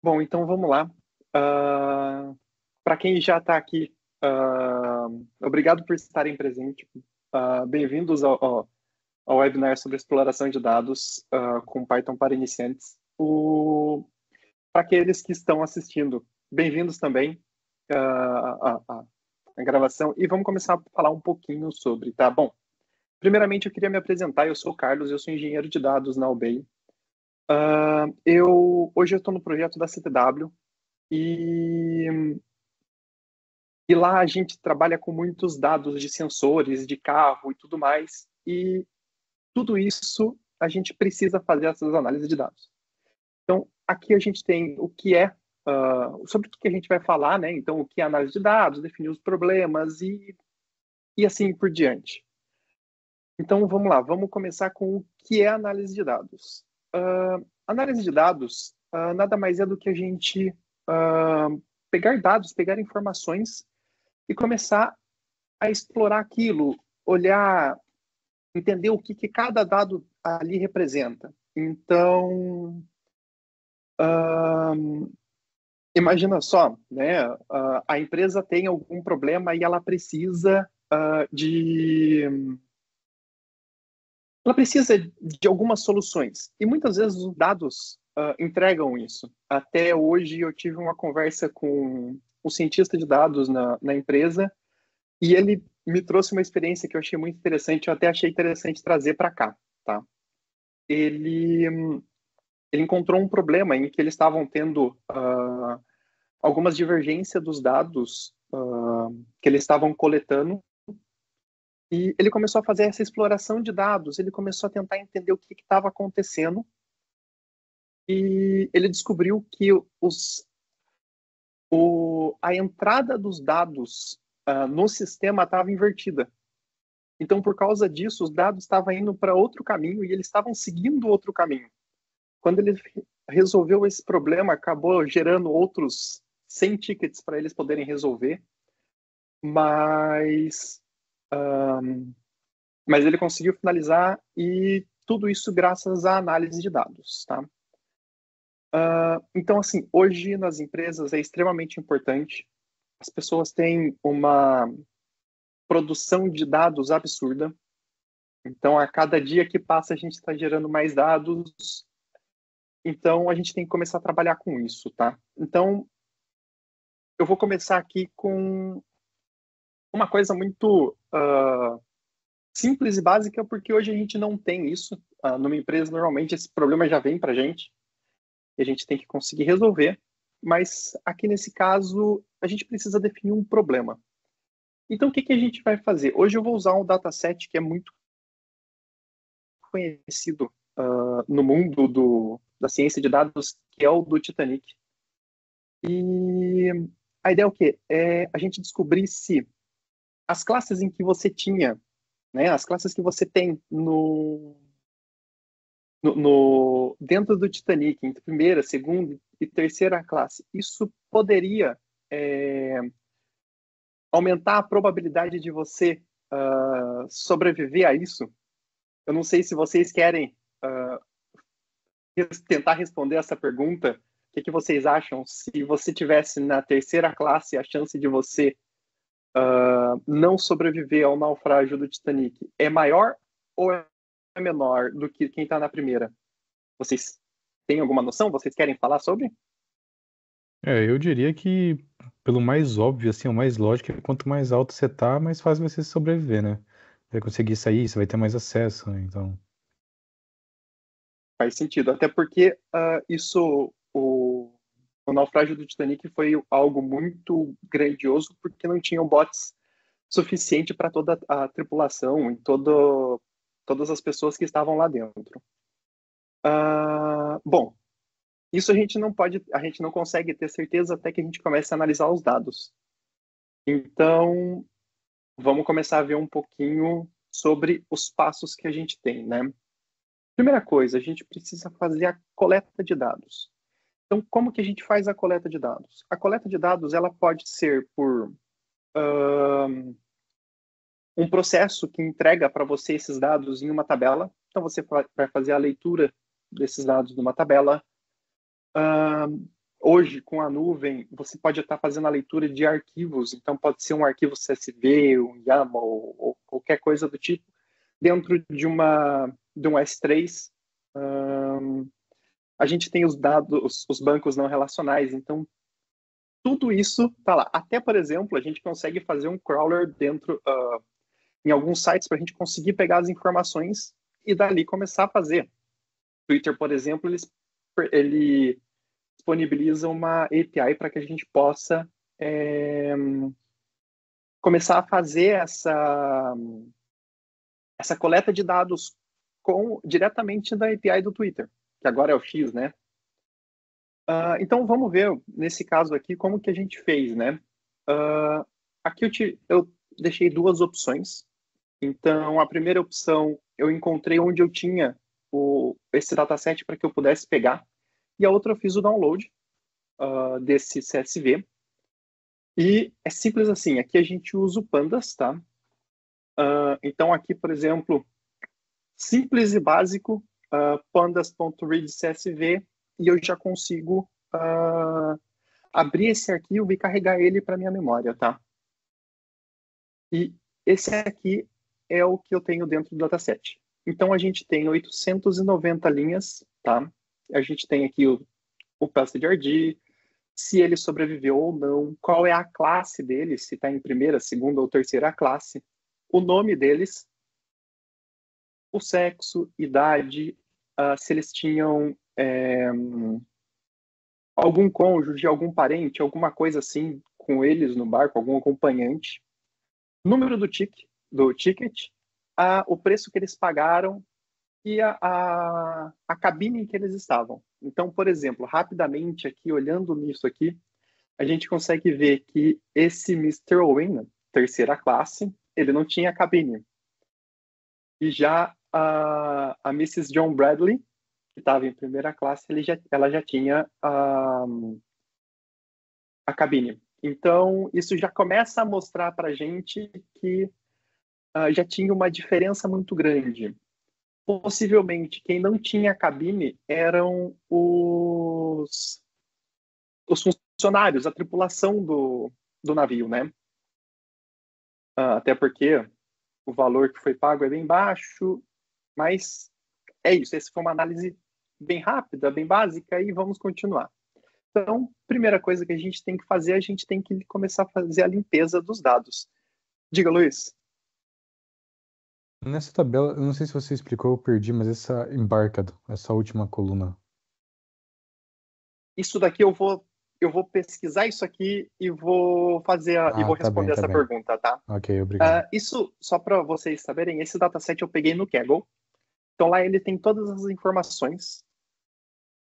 Bom, então vamos lá. Para quem já está aqui, obrigado por estarem presentes. Bem-vindos ao webinar sobre exploração de dados com Python para iniciantes. Para aqueles que estão assistindo, bem-vindos também à gravação. E vamos começar a falar um pouquinho sobre, tá? Bom, primeiramente eu queria me apresentar. Eu sou o Carlos, eu sou engenheiro de dados na UBEI. Hoje eu estou no projeto da CTW e lá a gente trabalha com muitos dados de sensores, de carro e tudo mais, e tudo isso a gente precisa fazer essas análises de dados. Então, aqui a gente tem o que sobre o que a gente vai falar, né? Então, o que é análise de dados, definir os problemas e assim por diante. Então, vamos lá, vamos começar com o que é análise de dados. Análise de dados nada mais é do que a gente pegar dados, pegar informações e começar a explorar aquilo, olhar, entender o que cada dado ali representa. Então, imagina só, né? A empresa tem algum problema e ela precisa ela precisa de algumas soluções. E muitas vezes os dados entregam isso. Até hoje eu tive uma conversa com um cientista de dados na empresa e ele me trouxe uma experiência que eu achei muito interessante. Eu até achei interessante trazer para cá, tá? Ele encontrou um problema em que eles estavam tendo algumas divergências dos dados que eles estavam coletando. E ele começou a fazer essa exploração de dados, ele começou a tentar entender o que estava acontecendo e ele descobriu que a entrada dos dados no sistema estava invertida. Então, por causa disso, os dados estavam indo para outro caminho e eles estavam seguindo outro caminho. Quando ele resolveu esse problema, acabou gerando outros 100 tickets para eles poderem resolver, mas ele conseguiu finalizar e tudo isso graças à análise de dados, tá? Então, assim, hoje nas empresas é extremamente importante. As pessoas têm uma produção de dados absurda. Então, a cada dia que passa, a gente está gerando mais dados. Então, a gente tem que começar a trabalhar com isso, tá? Então, eu vou começar aqui com uma coisa muito simples e básica, porque hoje a gente não tem isso. Numa empresa, normalmente, esse problema já vem para a gente e a gente tem que conseguir resolver. Mas aqui nesse caso, a gente precisa definir um problema. Então, o que a gente vai fazer? Hoje eu vou usar um dataset que é muito conhecido no mundo da ciência de dados, que é o do Titanic. E a ideia é o quê? É a gente descobrir se as classes em que você tinha, né, as classes que você tem dentro do Titanic, entre primeira, segunda e terceira classe, isso poderia aumentar a probabilidade de você sobreviver a isso? Eu não sei se vocês querem tentar responder essa pergunta. O que vocês acham? Se você tivesse na terceira classe, a chance de você não sobreviver ao naufrágio do Titanic é maior ou é menor do que quem está na primeira? Vocês têm alguma noção? Vocês querem falar sobre? Eu diria que, pelo mais óbvio, assim, o mais lógico, é quanto mais alto você tá, mais fácil vai ser sobreviver, né? Vai conseguir sair, você vai ter mais acesso, né? Então, Faz sentido, até porque o naufrágio do Titanic foi algo muito grandioso, porque não tinham bots suficiente para toda a tripulação e todas as pessoas que estavam lá dentro. Bom, isso a gente não consegue ter certeza até que a gente comece a analisar os dados. Então, vamos começar a ver um pouquinho sobre os passos que a gente tem, né? Primeira coisa, a gente precisa fazer a coleta de dados. Então, como que a gente faz a coleta de dados? A coleta de dados, ela pode ser por um processo que entrega para você esses dados em uma tabela. Então, você vai fazer a leitura desses dados numa tabela. hoje, com a nuvem, você pode estar fazendo a leitura de arquivos, então pode ser um arquivo CSV, um YAML, ou qualquer coisa do tipo, dentro de um S3. A gente tem os dados, os bancos não relacionais, então tudo isso está lá. Até, por exemplo, a gente consegue fazer um crawler dentro, em alguns sites, para a gente conseguir pegar as informações e dali começar a fazer. Twitter, por exemplo, ele disponibiliza uma API para que a gente possa começar a fazer essa coleta de dados diretamente da API do Twitter, que agora é o X, né? Então, vamos ver, nesse caso aqui, como que a gente fez, né? Aqui eu deixei duas opções. Então, a primeira opção, eu encontrei onde eu tinha esse dataset para que eu pudesse pegar. E a outra, eu fiz o download desse CSV. E é simples assim, aqui a gente usa o Pandas, tá? Então, aqui, por exemplo, simples e básico, pandas.read CSV, e eu já consigo abrir esse arquivo e carregar ele para minha memória, tá? E esse aqui é o que eu tenho dentro do dataset. Então, a gente tem 890 linhas, tá? A gente tem aqui o password, se ele sobreviveu ou não, qual é a classe dele, se está em primeira, segunda ou terceira classe, o nome deles, o sexo, idade, se eles tinham algum cônjuge, algum parente, alguma coisa assim com eles no barco, algum acompanhante, número do ticket, o preço que eles pagaram e a cabine em que eles estavam. Então, por exemplo, rapidamente aqui, olhando nisso aqui, a gente consegue ver que esse Mr. Owen, terceira classe, ele não tinha cabine. E já a Mrs. John Bradley, que estava em primeira classe, ela já tinha a cabine. Então, isso já começa a mostrar para a gente que já tinha uma diferença muito grande. Possivelmente, quem não tinha cabine eram os funcionários, a tripulação do navio, né? Até porque o valor que foi pago é bem baixo, mas é isso. Essa foi uma análise bem rápida, bem básica, e vamos continuar. Então, primeira coisa que a gente tem que fazer, a gente tem que começar a fazer a limpeza dos dados. Diga, Luiz. Nessa tabela, eu não sei se você explicou, eu perdi, mas essa embarcado, essa última coluna. Isso daqui eu vou pesquisar isso aqui e vou e vou Tá bem, responder tá essa bem. pergunta, tá? Ok, obrigado. Isso, só para vocês saberem, esse dataset eu peguei no Kaggle. Então lá ele tem todas as informações,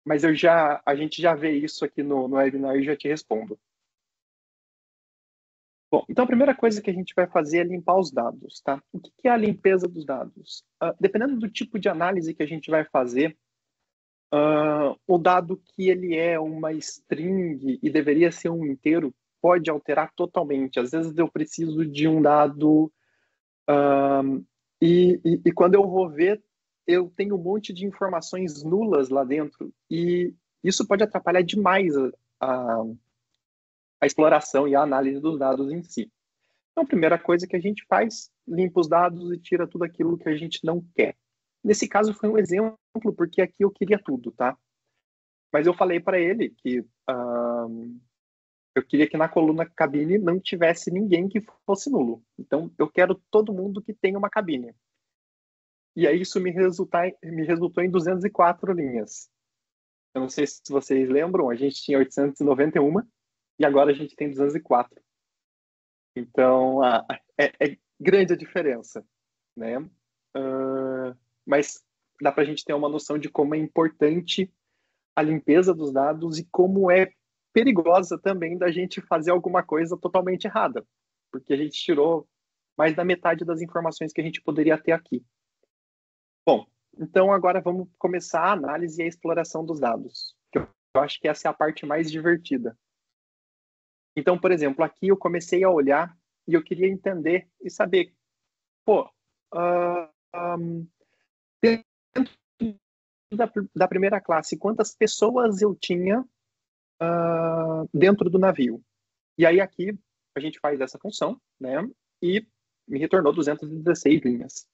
mas a gente já vê isso aqui no webinar e já te respondo. Bom, então a primeira coisa que a gente vai fazer é limpar os dados, tá? O que é a limpeza dos dados? Dependendo do tipo de análise que a gente vai fazer, o dado que ele é uma string e deveria ser um inteiro pode alterar totalmente. Às vezes eu preciso de um dado e quando eu vou ver, eu tenho um monte de informações nulas lá dentro e isso pode atrapalhar demais a exploração e a análise dos dados em si. Então, a primeira coisa que a gente faz, limpa os dados e tira tudo aquilo que a gente não quer. Nesse caso foi um exemplo, porque aqui eu queria tudo, tá? Mas eu falei para ele que eu queria que na coluna cabine não tivesse ninguém que fosse nulo. Então, eu quero todo mundo que tenha uma cabine. E aí isso me resultou em 204 linhas. Eu não sei se vocês lembram, a gente tinha 891 e agora a gente tem 204. Então, é grande a diferença, né? Mas dá para a gente ter uma noção de como é importante a limpeza dos dados e como é perigosa também da gente fazer alguma coisa totalmente errada, porque a gente tirou mais da metade das informações que a gente poderia ter aqui. Bom, então agora vamos começar a análise e a exploração dos dados. Eu acho que essa é a parte mais divertida. Então, por exemplo, aqui eu comecei a olhar e eu queria entender e saber, pô, dentro da primeira classe, quantas pessoas eu tinha dentro do navio. E aí aqui a gente faz essa função, né? E me retornou 216 linhas.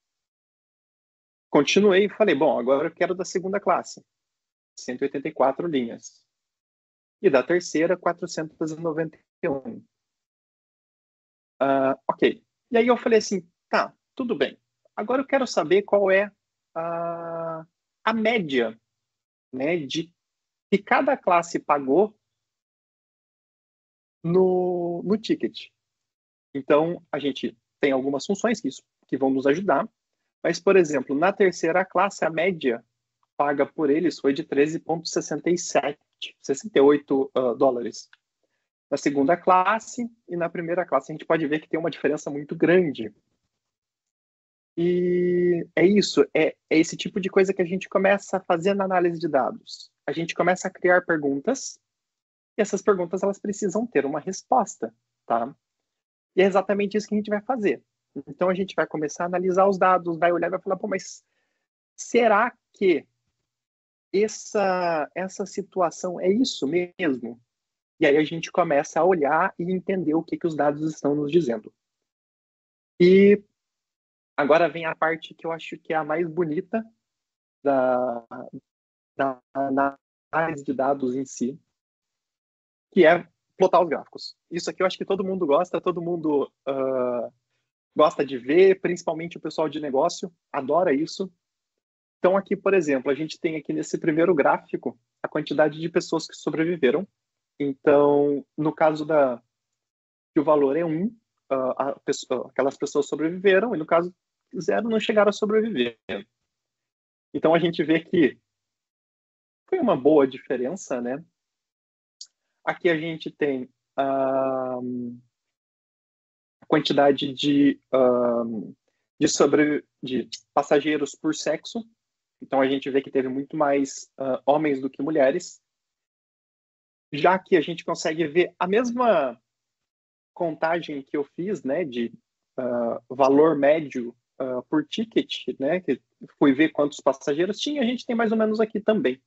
Continuei e falei, bom, agora eu quero da segunda classe, 184 linhas. E da terceira, 491. Ok. E aí eu falei assim, tá, tudo bem. Agora eu quero saber qual é a média, né, de que cada classe pagou no ticket. Então, a gente tem algumas funções que vão nos ajudar. Mas, por exemplo, na terceira classe, a média paga por eles foi de 13,68 dólares. Na segunda classe e na primeira classe, a gente pode ver que tem uma diferença muito grande. E é isso, é esse tipo de coisa que a gente começa a fazer na análise de dados. A gente começa a criar perguntas, e essas perguntas elas precisam ter uma resposta, tá? E é exatamente isso que a gente vai fazer. Então a gente vai começar a analisar os dados, vai olhar e vai falar, pô, mas será que essa situação é isso mesmo? E aí a gente começa a olhar e entender o que os dados estão nos dizendo. E agora vem a parte que eu acho que é a mais bonita da análise de dados em si, que é plotar os gráficos. Isso aqui eu acho que todo mundo gosta, todo mundo gosta de ver, principalmente o pessoal de negócio, adora isso. Então aqui, por exemplo, a gente tem aqui nesse primeiro gráfico a quantidade de pessoas que sobreviveram. Então, no caso que o valor é 1, aquelas pessoas sobreviveram, e no caso 0 não chegaram a sobreviver. Então a gente vê que foi uma boa diferença, né? Aqui a gente tem a quantidade de passageiros por sexo. Então a gente vê que teve muito mais homens do que mulheres. Já que a gente consegue ver a mesma contagem que eu fiz, né, de valor médio por ticket, né, que fui ver quantos passageiros tinha, a gente tem mais ou menos aqui também.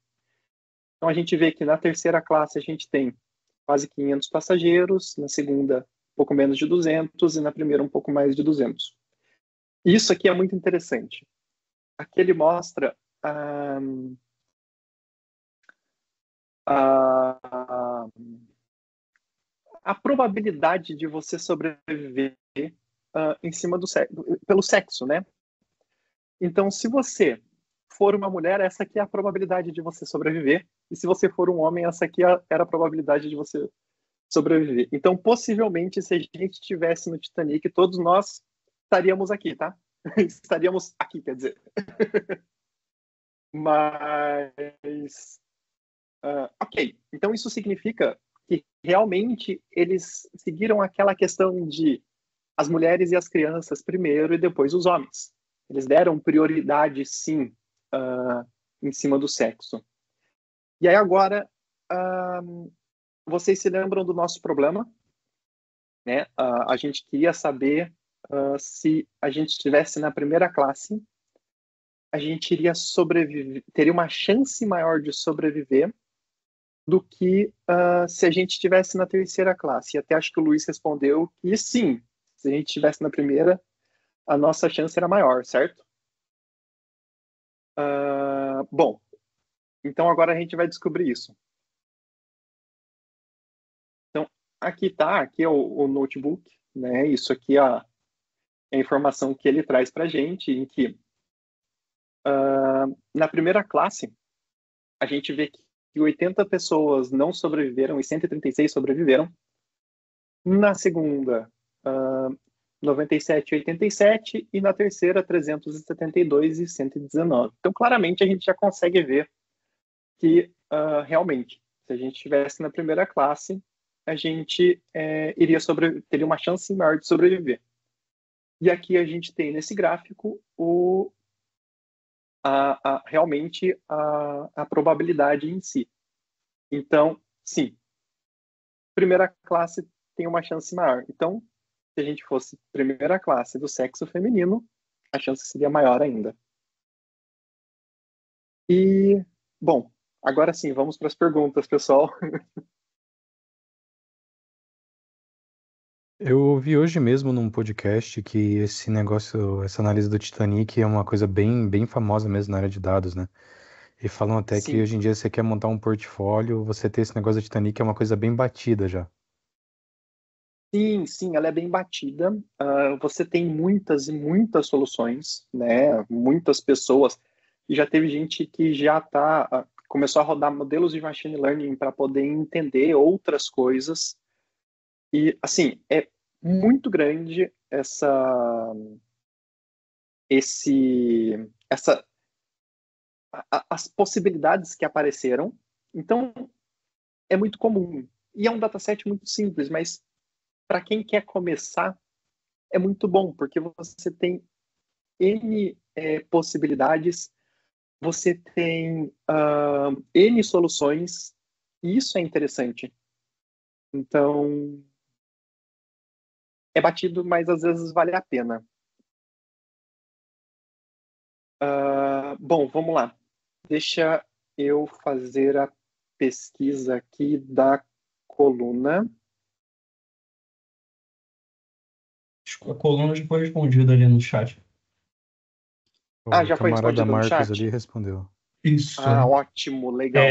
Então a gente vê que na terceira classe a gente tem quase 500 passageiros, na segunda um pouco menos de 200 e na primeira um pouco mais de 200. Isso aqui é muito interessante. Aqui ele mostra a probabilidade de você sobreviver em cima pelo sexo, né? Então, se você for uma mulher, essa aqui é a probabilidade de você sobreviver. E se você for um homem, essa aqui era a probabilidade de você sobreviver. Então, possivelmente, se a gente estivesse no Titanic, todos nós estaríamos aqui, tá? Estaríamos aqui, quer dizer. Mas, ok. Então, isso significa que realmente eles seguiram aquela questão de as mulheres e as crianças primeiro e depois os homens. Eles deram prioridade, sim, em cima do sexo. E aí agora, vocês se lembram do nosso problema? Né? A gente queria saber se a gente estivesse na primeira classe, a gente iria sobreviver, teria uma chance maior de sobreviver do que se a gente estivesse na terceira classe. E até acho que o Luiz respondeu que sim, se a gente estivesse na primeira, a nossa chance era maior, certo? Bom, então agora a gente vai descobrir isso. Então, aqui é o notebook, né? Isso aqui é a informação que ele traz para a gente, em que na primeira classe, a gente vê que 80 pessoas não sobreviveram e 136 sobreviveram. Na segunda, 97 e 87, e na terceira, 372 e 119. Então, claramente, a gente já consegue ver que, realmente, se a gente estivesse na primeira classe, a gente teria uma chance maior de sobreviver. E aqui a gente tem nesse gráfico realmente a probabilidade em si. Então, sim, primeira classe tem uma chance maior. Então, se a gente fosse primeira classe do sexo feminino, a chance seria maior ainda. E, bom, agora sim, vamos para as perguntas, pessoal. Eu ouvi hoje mesmo num podcast que esse negócio, essa análise do Titanic é uma coisa bem, bem famosa mesmo na área de dados, né? E falam até que Sim, hoje em dia você quer montar um portfólio, você ter esse negócio do Titanic é uma coisa bem batida já. sim, sim, ela é bem batida. Você tem muitas e muitas soluções, né? Muitas pessoas. E já teve gente que começou a rodar modelos de machine learning para poder entender outras coisas. E, assim, é muito grande essa, as possibilidades que apareceram. Então, é muito comum. E é um dataset muito simples, mas para quem quer começar, é muito bom, porque você tem N possibilidades, você tem N soluções, e isso é interessante. Então, é batido, mas às vezes vale a pena. Bom, vamos lá. Deixa eu fazer a pesquisa aqui da coluna. A coluna já foi respondida ali no chat. Ah, O já foi camarada respondido no Marcos ali chat? Isso. respondeu. Ótimo, legal.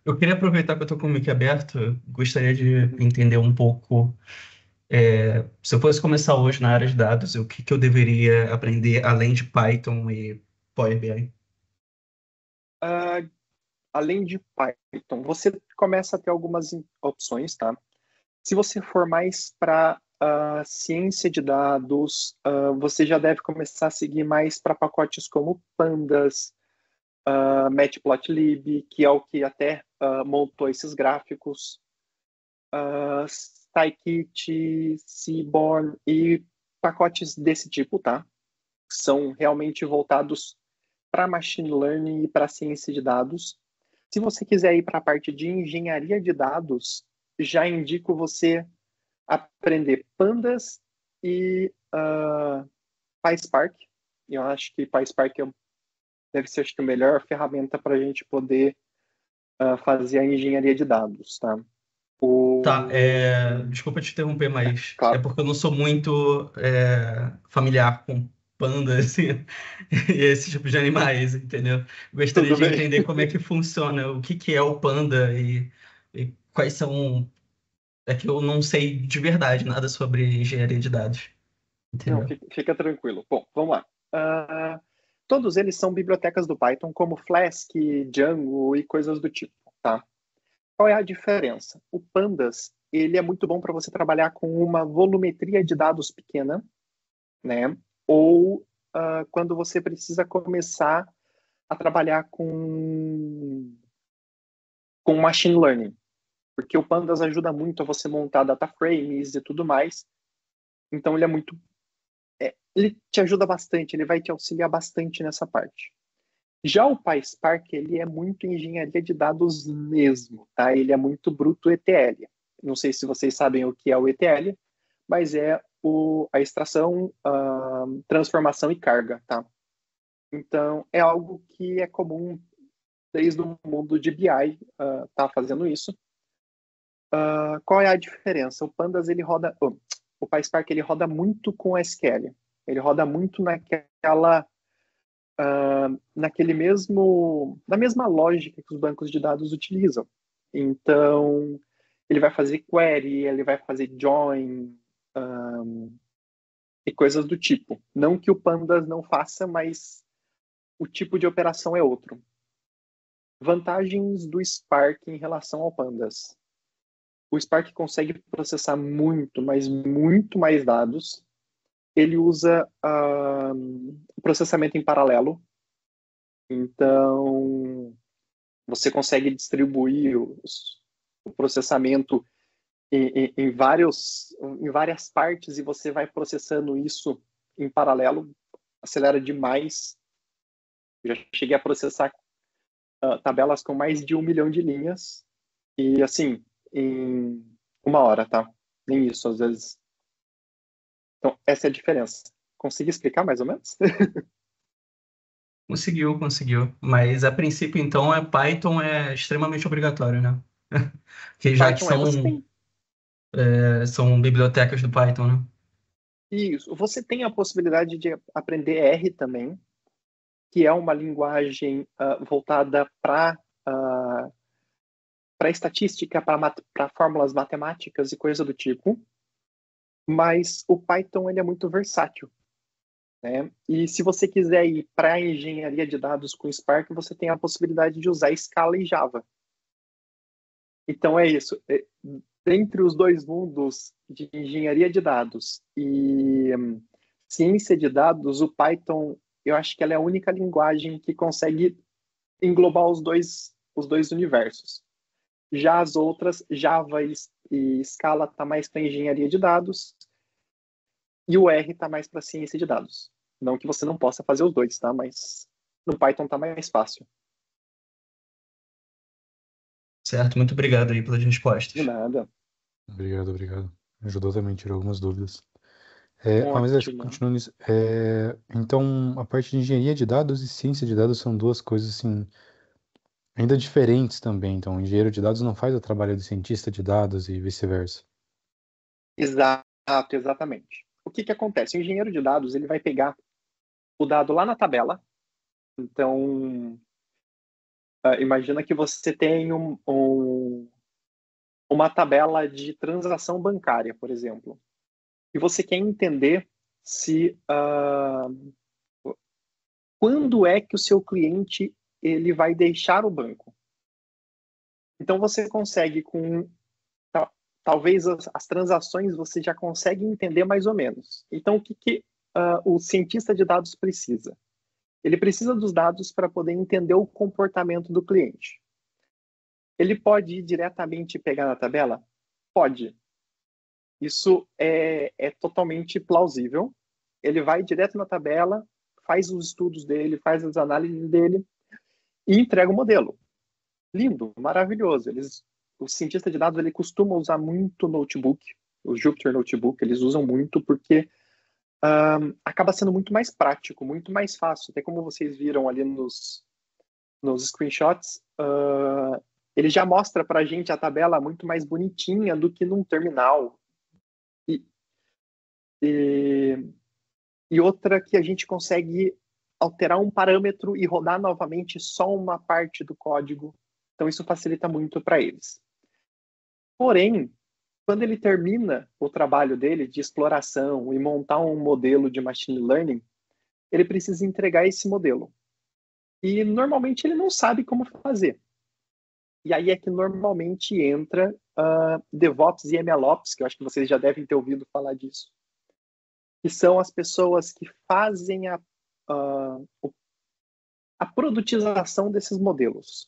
Eu queria aproveitar que eu estou com o mic aberto, gostaria de Uhum. entender um pouco, se eu fosse começar hoje na área de dados, o que que eu deveria aprender além de Python e Power BI? Ah, além de Python, você começa a ter algumas opções, tá? Se você for mais para ciência de dados, você já deve começar a seguir mais para pacotes como Pandas, Matplotlib, que é o que até montou esses gráficos, Scikit, Seaborn e pacotes desse tipo, tá? São realmente voltados para machine learning e para ciência de dados. Se você quiser ir para a parte de engenharia de dados, já indico você aprender Pandas e PySpark. Eu acho que PySpark deve ser, acho que, a melhor ferramenta para a gente poder fazer a engenharia de dados, tá? Tá, O... desculpa te interromper, mas é Claro, porque eu não sou muito familiar com pandas e esse tipo de animais, entendeu? Gostaria tudo de bem. entender como é que funciona, o que que é o panda e quais são. É que eu não sei de verdade nada sobre engenharia de dados, Não, entendeu? fica tranquilo. Bom, vamos lá. Todos eles são bibliotecas do Python, como Flask, Django e coisas do tipo, tá? Qual é a diferença? O Pandas, ele é muito bom para você trabalhar com uma volumetria de dados pequena, né? Ou quando você precisa começar a trabalhar com machine learning, porque o Pandas ajuda muito a você montar data frames e tudo mais. Então ele te ajuda bastante, ele vai te auxiliar bastante nessa parte. Já o PySpark, ele é muito engenharia de dados mesmo, tá? Ele é muito bruto ETL. Não sei se vocês sabem o que é o ETL, mas é a extração, transformação e carga, tá? Então, é algo que é comum desde o mundo de BI, tá fazendo isso. Qual é a diferença? O Pandas, o PySpark, ele roda muito com SQL. Ele roda muito na mesma lógica que os bancos de dados utilizam. Então, ele vai fazer query, ele vai fazer join, e coisas do tipo. Não que o Pandas não faça, mas o tipo de operação é outro. Vantagens do Spark em relação ao Pandas. O Spark consegue processar muito, mas muito mais dados. Ele usa processamento em paralelo. Então, você consegue distribuir o processamento em várias partes e você vai processando isso em paralelo, acelera demais. Eu já cheguei a processar tabelas com mais de 1 milhão de linhas e, assim, em 1 hora, tá? Nem isso, às vezes. Então, essa é a diferença. Consegui explicar mais ou menos? Conseguiu, conseguiu. Mas a princípio, então, Python é extremamente obrigatório, né? Que já que Python são. você tem. São bibliotecas do Python, né? Isso. Você tem a possibilidade de aprender R também, que é uma linguagem voltada para estatística, para fórmulas matemáticas e coisa do tipo. Mas o Python ele é muito versátil, né? E se você quiser ir para a engenharia de dados com Spark, você tem a possibilidade de usar Scala e Java. Então é isso. Entre os dois mundos de engenharia de dados e ciência de dados, o Python, eu acho que ela é a única linguagem que consegue englobar os dois universos. Já as outras, Java e Scala, tá mais para engenharia de dados e o R tá mais para ciência de dados. Não que você não possa fazer os dois, tá? Mas no Python tá mais fácil. Certo, muito obrigado aí pelas De respostas. nada. Obrigado, obrigado. Ajudou também a tirar algumas dúvidas. Mas Ótimo. continuando nisso, então a parte de engenharia de dados e ciência de dados são duas coisas assim ainda diferentes também. Então, o engenheiro de dados não faz o trabalho do cientista de dados e vice-versa. Exato, exatamente. O que acontece? O engenheiro de dados ele vai pegar o dado lá na tabela. Então, imagina que você tem uma tabela de transação bancária, por exemplo, e você quer entender se quando é que o seu cliente ele vai deixar o banco. Então você consegue talvez as transações você já consegue entender mais ou menos. Então o que o cientista de dados precisa? Ele precisa dos dados para poder entender o comportamento do cliente. Ele pode ir diretamente pegar na tabela? Pode. Isso é totalmente plausível. Ele vai direto na tabela, faz os estudos dele, faz as análises dele e entrega o modelo. Lindo, maravilhoso. Os cientistas de dados ele costumam usar muito notebook, o Jupyter Notebook, eles usam muito porque acaba sendo muito mais prático, muito mais fácil. Até como vocês viram ali nos screenshots, ele já mostra para a gente a tabela muito mais bonitinha do que num terminal. E outra que a gente consegue alterar um parâmetro e rodar novamente só uma parte do código. Então isso facilita muito para eles. Porém, quando ele termina o trabalho dele de exploração e montar um modelo de machine learning, ele precisa entregar esse modelo. E normalmente ele não sabe como fazer. E aí é que normalmente entra DevOps e MLOps, que eu acho que vocês já devem ter ouvido falar disso, que são as pessoas que fazem a produtização desses modelos.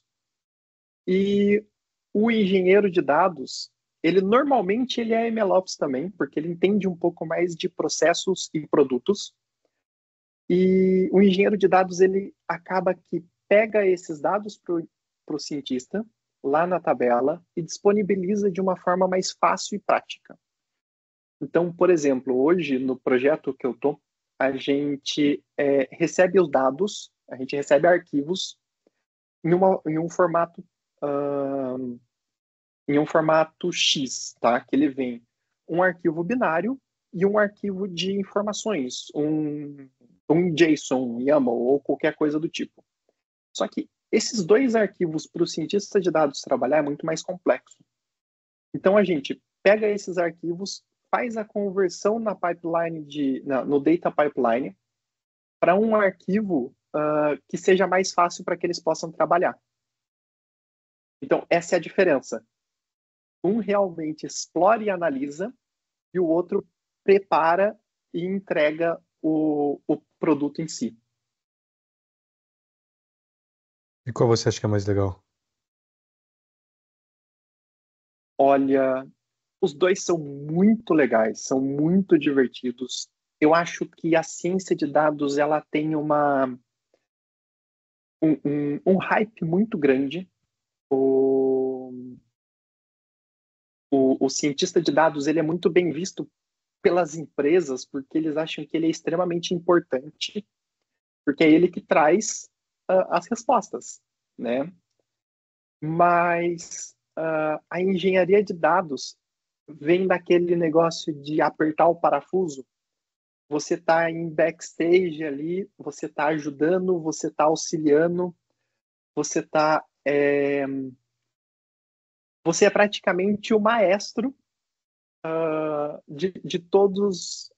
E o engenheiro de dados, ele normalmente ele é MLOps também, porque ele entende um pouco mais de processos e produtos. E o engenheiro de dados, ele acaba que pega esses dados para o cientista, lá na tabela, e disponibiliza de uma forma mais fácil e prática. Então, por exemplo, hoje, no projeto que eu estou, a gente recebe os dados, a gente recebe arquivos em um formato X, tá? Que ele vem um arquivo binário e um arquivo de informações, um JSON, um YAML ou qualquer coisa do tipo. Só que esses dois arquivos para o cientista de dados trabalhar é muito mais complexo. Então a gente pega esses arquivos, faz a conversão na pipeline no data pipeline para um arquivo que seja mais fácil para que eles possam trabalhar. Então essa é a diferença. Um realmente explora e analisa e o outro prepara e entrega o produto em si. E qual você acha que é mais legal? Olha, os dois são muito legais, são muito divertidos. Eu acho que a ciência de dados ela tem um hype muito grande. O cientista de dados ele é muito bem visto pelas empresas porque eles acham que ele é extremamente importante, porque é ele que traz as respostas, né? Mas a engenharia de dados vem daquele negócio de apertar o parafuso. Você está em backstage ali, você está ajudando, você está auxiliando, você está você é praticamente o maestro de todos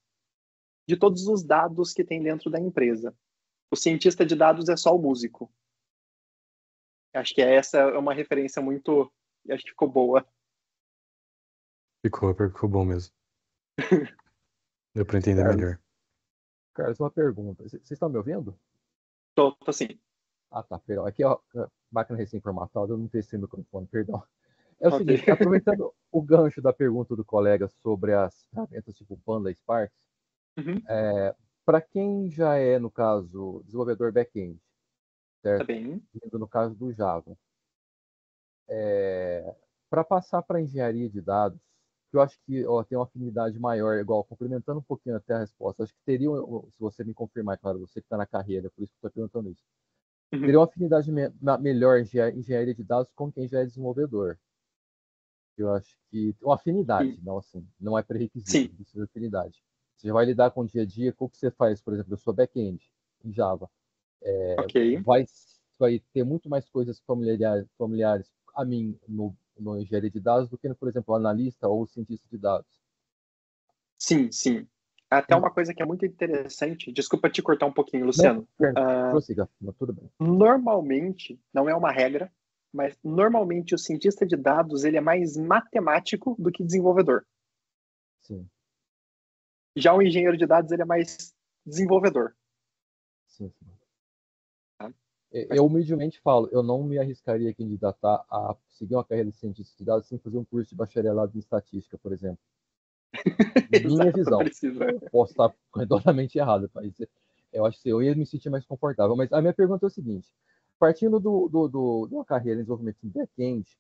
os dados que tem dentro da empresa. O cientista de dados é só o músico. Acho que essa é uma referência muito... Acho que ficou boa. Ficou bom mesmo. Deu pra entender Carlos, melhor. Carlos, uma pergunta. Vocês estão me ouvindo? Tô assim. Ah, tá, perdão. Aqui, ó, máquina recém-formatada, eu não testei o microfone, perdão. É o Ok. seguinte, aproveitando o gancho da pergunta do colega sobre as ferramentas tipo Panda e Spark, Uhum, para quem já é, no caso, desenvolvedor back-end, tá certo? bem. No caso do Java, para passar para engenharia de dados, que eu acho que tem uma afinidade maior, igual, complementando um pouquinho até a resposta, acho que teria, se você me confirmar, claro, você que está na carreira, por isso que estou perguntando isso, Uhum, teria uma afinidade melhor em engenharia de dados com quem já é desenvolvedor. Eu acho que uma afinidade, sim, não assim, não é pré-requisito, sim. precisa de afinidade. Você já vai lidar com o dia a dia, com o que você faz, por exemplo, eu sou back-end em Java, Ok. vai, vai ter muito mais coisas familiares a mim no engenharia de dados do que, por exemplo, o analista ou o cientista de dados. Sim, sim. Até E- uma coisa que é muito interessante, desculpa te cortar um pouquinho, Não, Luciano. prossiga, mas tudo bem. Normalmente, não é uma regra, mas normalmente o cientista de dados ele é mais matemático do que desenvolvedor. Sim, Já o engenheiro de dados ele é mais desenvolvedor. sim, sim. Tá? Mas, Eu humildemente falo, eu não me arriscaria a candidatar a seguir uma carreira de cientista de dados sem fazer um curso de bacharelado em estatística, por exemplo. Minha exato, visão. precisa. Eu posso estar redondamente errado, mas eu acho que eu ia me sentir mais confortável. Mas a minha pergunta é o seguinte: partindo de uma carreira em desenvolvimento em back-end,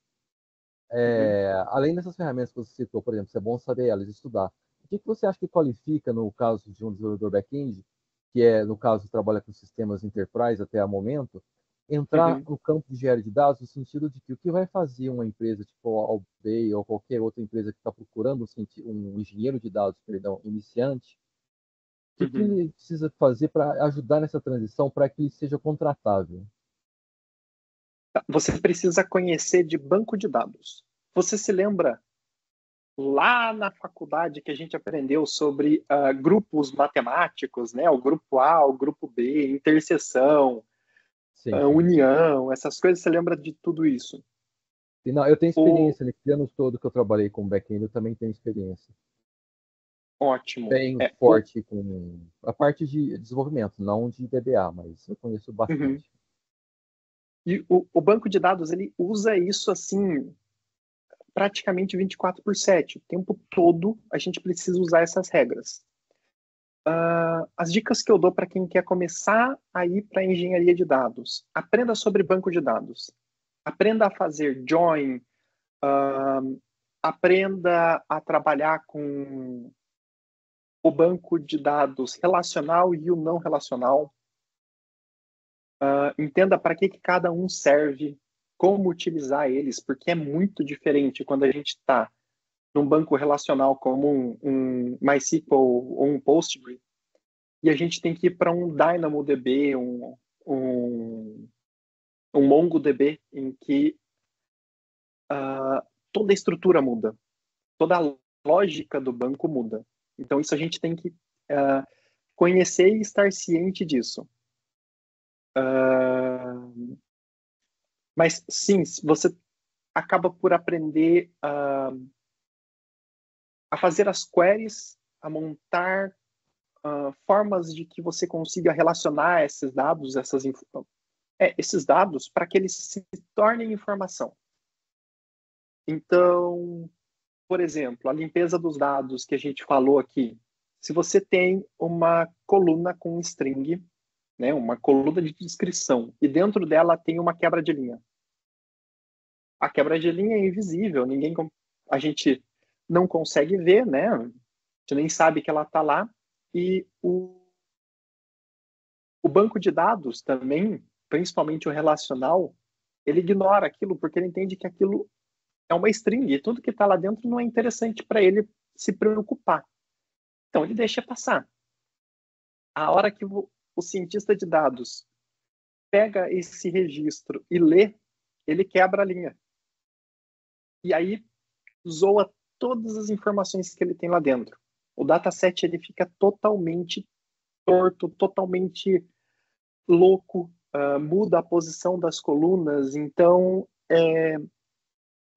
Uhum. além dessas ferramentas que você citou, por exemplo, é bom saber elas, estudar. O que você acha que qualifica no caso de um desenvolvedor back-end, que é, no caso, trabalha com sistemas enterprise até o momento, entrar Uhum. no campo de engenharia de dados, no sentido de que o que vai fazer uma empresa tipo a Albay ou qualquer outra empresa que está procurando um engenheiro de dados, perdão, iniciante, o que Uhum. ele precisa fazer para ajudar nessa transição para que ele seja contratável? Você precisa conhecer de banco de dados. Você se lembra lá na faculdade que a gente aprendeu sobre grupos matemáticos, né? O grupo A, o grupo B, interseção, Sim, sim. união, essas coisas, você lembra de tudo isso? E, não, eu tenho O... experiência, nesses anos todo que eu trabalhei com back-end, eu também tenho experiência. Ótimo. Bem forte com a parte de desenvolvimento, não de DBA, mas eu conheço Uhum. bastante. E o banco de dados, ele usa isso assim, praticamente 24/7. O tempo todo a gente precisa usar essas regras. As dicas que eu dou para quem quer começar a ir para engenharia de dados: aprenda sobre banco de dados, aprenda a fazer join, aprenda a trabalhar com o banco de dados relacional e o não relacional, entenda para que cada um serve, como utilizar eles, porque é muito diferente quando a gente está num banco relacional como um MySQL ou um Postgre, e a gente tem que ir para um DynamoDB, um MongoDB, em que toda a estrutura muda, toda a lógica do banco muda. Então, isso a gente tem que conhecer e estar ciente disso. Mas, sim, você acaba por aprender a fazer as queries, a montar formas de que você consiga relacionar esses dados, esses dados, para que eles se tornem informação. Então, por exemplo, a limpeza dos dados que a gente falou aqui. Se você tem uma coluna com string, né, uma coluna de descrição, e dentro dela tem uma quebra de linha. A quebra de linha é invisível, a gente não consegue ver, né? A gente nem sabe que ela está lá. E o banco de dados também, principalmente o relacional, ele ignora aquilo porque ele entende que aquilo é uma string, e tudo que está lá dentro não é interessante para ele se preocupar. Então, ele deixa passar. A hora que o cientista de dados pega esse registro e lê, ele quebra a linha. E aí, zoa todas as informações que ele tem lá dentro. O dataset ele fica totalmente torto, totalmente louco, muda a posição das colunas. Então,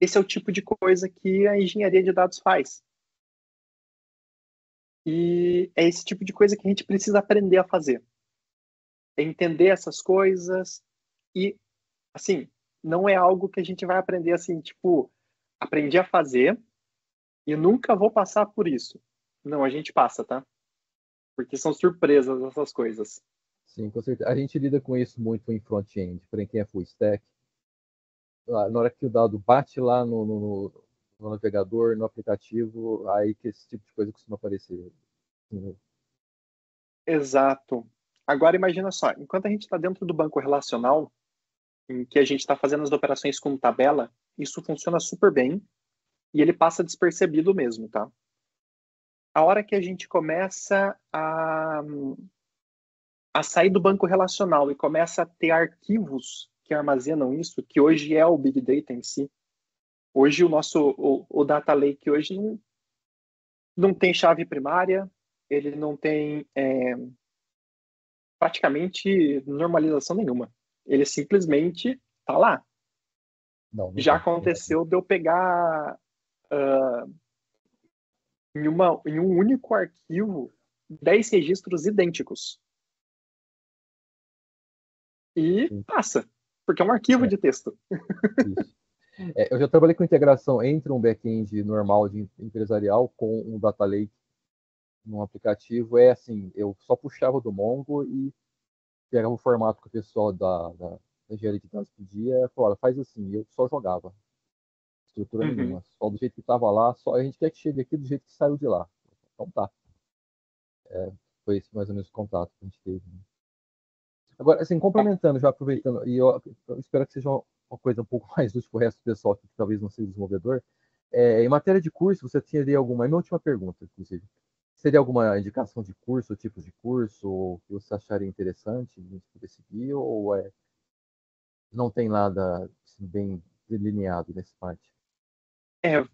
esse é o tipo de coisa que a engenharia de dados faz. E é esse tipo de coisa que a gente precisa aprender a fazer. É entender essas coisas e, assim, não é algo que a gente vai aprender assim, tipo, aprendi a fazer e nunca vou passar por isso. Não, a gente passa, tá? Porque são surpresas essas coisas. Sim, com certeza. A gente lida com isso muito em front-end, para quem é full stack. Na hora que o dado bate lá no navegador, no aplicativo, aí que esse tipo de coisa costuma aparecer. Exato. Agora imagina só, enquanto a gente está dentro do banco relacional, em que a gente está fazendo as operações com tabela, isso funciona super bem e ele passa despercebido mesmo, tá? A hora que a gente começa a sair do banco relacional e começa a ter arquivos que armazenam isso, que hoje é o Big Data em si. Hoje o Data Lake hoje não tem chave primária, ele não tem praticamente normalização nenhuma. Ele simplesmente está lá. Não Já tem. aconteceu de eu pegar em um único arquivo 10 registros idênticos. E Sim. passa, porque é um arquivo de texto. Isso. Eu já trabalhei com integração entre um back-end normal de empresarial com um data lake num aplicativo. É assim, eu só puxava do Mongo e pegava o formato que o pessoal da engenharia de dados pedia, falava, faz assim, eu só jogava. Estrutura nenhuma, só do jeito que estava lá, só a gente quer que chegue aqui do jeito que saiu de lá. Então tá. Foi esse mais ou menos o contato que a gente teve. Né? Agora, assim, complementando, já aproveitando, e eu espero que seja uma coisa um pouco mais útil para o resto do pessoal que talvez não seja desenvolvedor. Em matéria de curso, você teria alguma. É minha última pergunta, inclusive. Seria alguma indicação de curso, tipos de curso, ou que você acharia interessante de poder seguir, ou não tem nada assim, bem delineado nessa parte?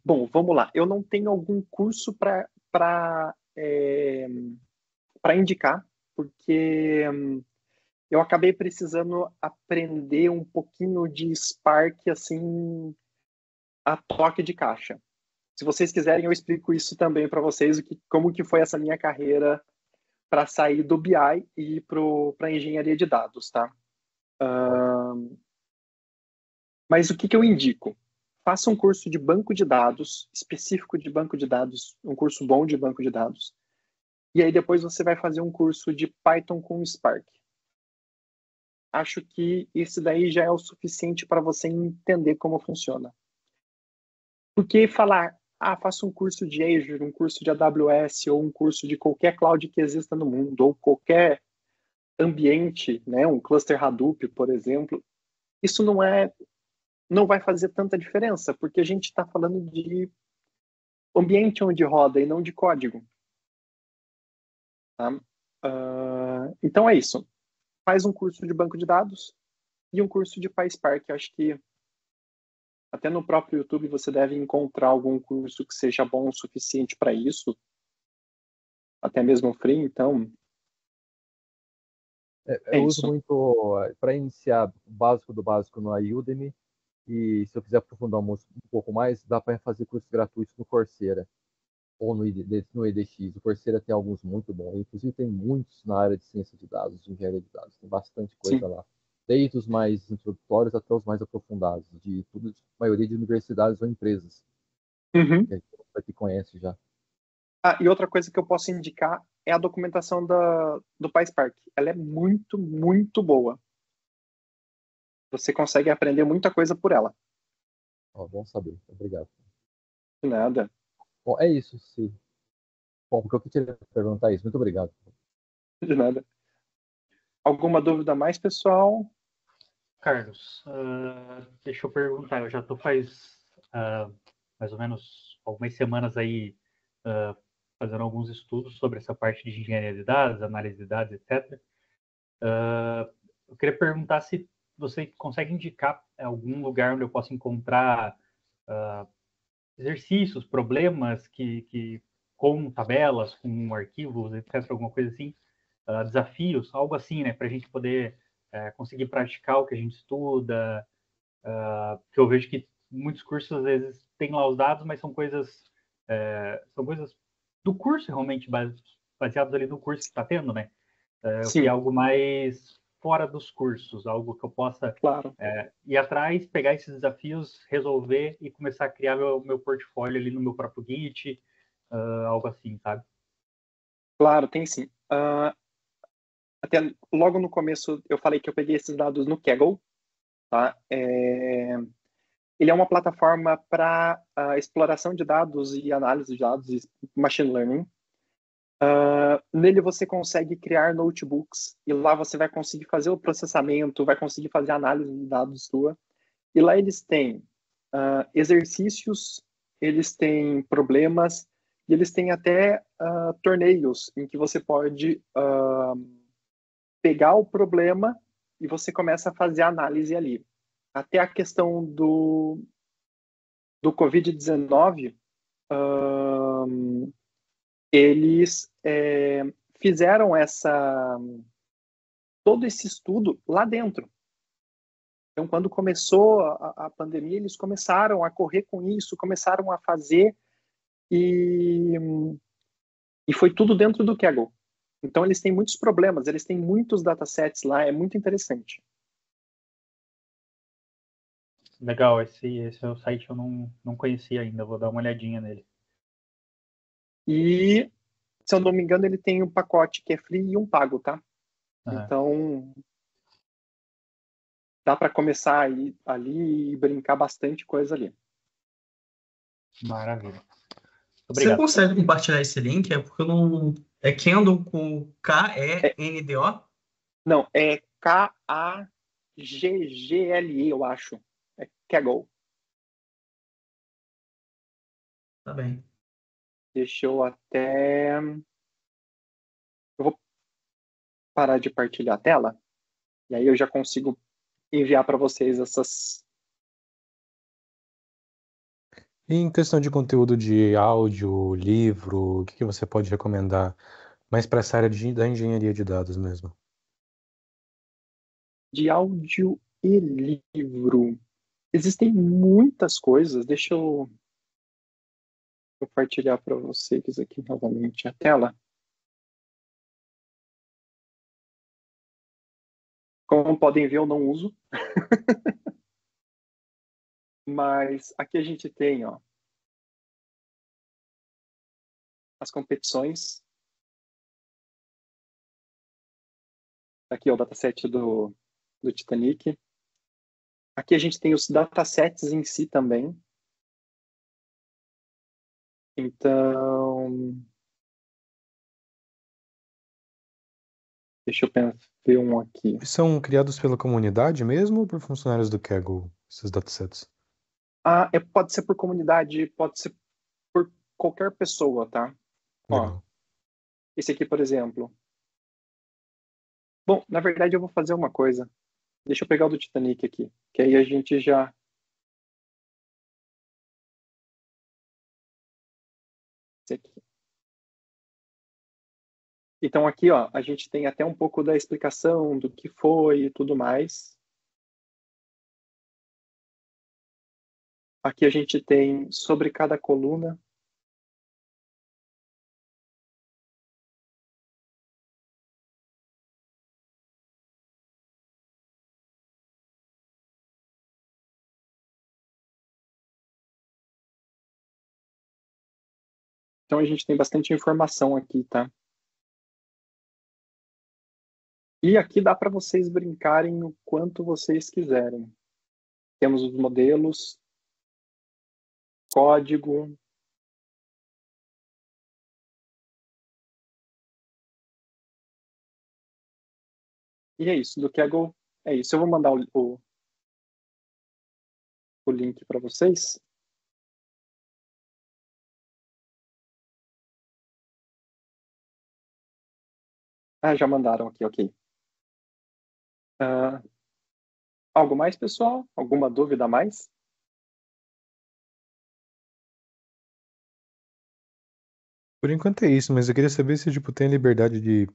Bom, vamos lá. Eu não tenho algum curso para indicar, porque eu acabei precisando aprender um pouquinho de Spark, assim, a toque de caixa. Se vocês quiserem, eu explico isso também para vocês, como que foi essa minha carreira para sair do BI e ir para a engenharia de dados, tá? Mas o que eu indico? Faça um curso de banco de dados, específico de banco de dados, um curso bom de banco de dados. E aí depois você vai fazer um curso de Python com Spark. Acho que esse daí já é o suficiente para você entender como funciona. Porque falar, faça um curso de Azure, um curso de AWS ou um curso de qualquer cloud que exista no mundo, ou qualquer ambiente, né, um cluster Hadoop, por exemplo, isso não vai fazer tanta diferença, porque a gente está falando de ambiente onde roda e não de código. Tá? Então é isso. Faz um curso de banco de dados e um curso de PySpark. Eu acho que até no próprio YouTube você deve encontrar algum curso que seja bom o suficiente para isso, até mesmo free, então Eu uso isso. muito para iniciar o básico do básico no Udemy, e se eu quiser aprofundar um pouco mais, dá para fazer cursos gratuitos no Coursera ou no EDX. O Coursera tem alguns muito bons, inclusive tem muitos na área de ciência de dados, de engenharia de dados, tem bastante coisa Sim. lá. Desde os mais introdutórios até os mais aprofundados, de tudo, maioria de universidades ou empresas, Uhum. que a gente conhece já. E outra coisa que eu posso indicar é a documentação do PySpark. Ela é muito, muito boa. Você consegue aprender muita coisa por ela. Bom saber, obrigado. De nada. Bom, é isso, sim. Bom, porque eu queria perguntar isso. Muito obrigado. De nada. Alguma dúvida mais, pessoal? Carlos, deixa eu perguntar, eu já estou faz mais ou menos algumas semanas aí fazendo alguns estudos sobre essa parte de engenharia de dados, análise de dados, etc. Eu queria perguntar se você consegue indicar algum lugar onde eu possa encontrar exercícios, problemas com tabelas, com arquivos, etc., alguma coisa assim, desafios, algo assim, né, para a gente poder conseguir praticar o que a gente estuda, que eu vejo que muitos cursos às vezes têm lá os dados, mas são coisas do curso realmente baseados ali no curso que está tendo, né? Eu queria Sim, algo mais fora dos cursos, algo que eu possa claro. ir atrás, pegar esses desafios, resolver e começar a criar meu portfólio ali no meu próprio Git, algo assim, sabe? Claro, tem sim. Até logo no começo eu falei que eu peguei esses dados no Kaggle, tá? Ele é uma plataforma para exploração de dados e análise de dados e machine learning. Nele você consegue criar notebooks e lá você vai conseguir fazer o processamento, vai conseguir fazer a análise de dados sua. E lá eles têm exercícios, eles têm problemas e eles têm até torneios em que você pode pegar o problema e você começa a fazer a análise ali. Até a questão do Covid-19, eles fizeram todo esse estudo lá dentro. Então, quando começou a pandemia, eles começaram a correr com isso, começaram a fazer e foi tudo dentro do Kaggle. Então, eles têm muitos problemas, eles têm muitos datasets lá, é muito interessante. Legal, esse é o site eu não conhecia ainda, vou dar uma olhadinha nele. E, se eu não me engano, ele tem um pacote que é free e um pago, tá? Então, dá para começar ali e brincar bastante coisa ali. Maravilha. Você Obrigado. consegue compartilhar esse link? É porque eu não... É Kendo com K-E-N-D-O? Não, é Kaggle, eu acho. É Kaggle. Tá bem. Deixa eu até... Eu vou parar de partilhar a tela. E aí eu já consigo enviar para vocês essas... E em questão de conteúdo de áudio, livro, o que você pode recomendar mais para essa área da engenharia de dados mesmo? De áudio e livro. Existem muitas coisas. Deixa eu compartilhar para vocês aqui novamente a tela. Como podem ver, eu não uso. Mas aqui a gente tem, ó, as competições. Aqui é o dataset do Titanic. Aqui a gente tem os datasets em si também. Então, deixa eu ver um aqui. Eles são criados pela comunidade mesmo ou por funcionários do Kaggle, esses datasets? Pode ser por comunidade, pode ser por qualquer pessoa, tá? Legal. Ó, esse aqui, por exemplo. Bom, na verdade eu vou fazer uma coisa. Deixa eu pegar o do Titanic aqui, que aí a gente já... Esse aqui. Então aqui, ó, a gente tem até um pouco da explicação do que foi e tudo mais. Aqui a gente tem sobre cada coluna. Então a gente tem bastante informação aqui, tá? E aqui dá para vocês brincarem o quanto vocês quiserem. Temos os modelos, código. E é isso, do Kaggle é isso. Eu vou mandar o link para vocês. já mandaram aqui, ok. Algo mais, pessoal? Alguma dúvida a mais? Por enquanto é isso, mas eu queria saber se, tipo, tem a liberdade de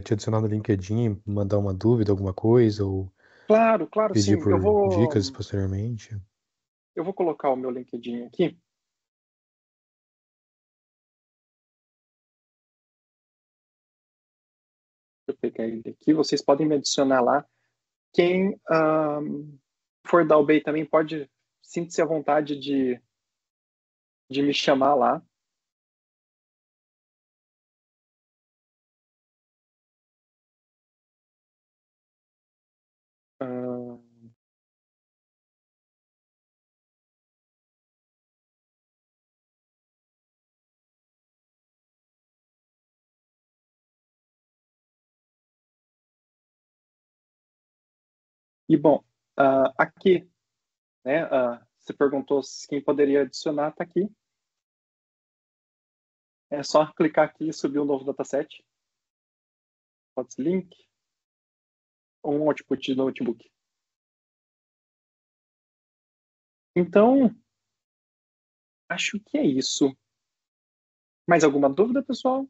te adicionar no LinkedIn, mandar uma dúvida, alguma coisa, ou Claro, claro, pedir sim. Eu por vou, dicas posteriormente. eu vou colocar o meu LinkedIn aqui. Deixa eu pegar ele aqui. Vocês podem me adicionar lá. Quem for da UBEI também pode, sinta-se à vontade de me chamar lá. Ah, e bom, aqui, né? Você perguntou quem poderia adicionar, tá aqui. É só clicar aqui e subir um novo dataset. Pode ser link ou um output de notebook. Então, acho que é isso. Mais alguma dúvida, pessoal?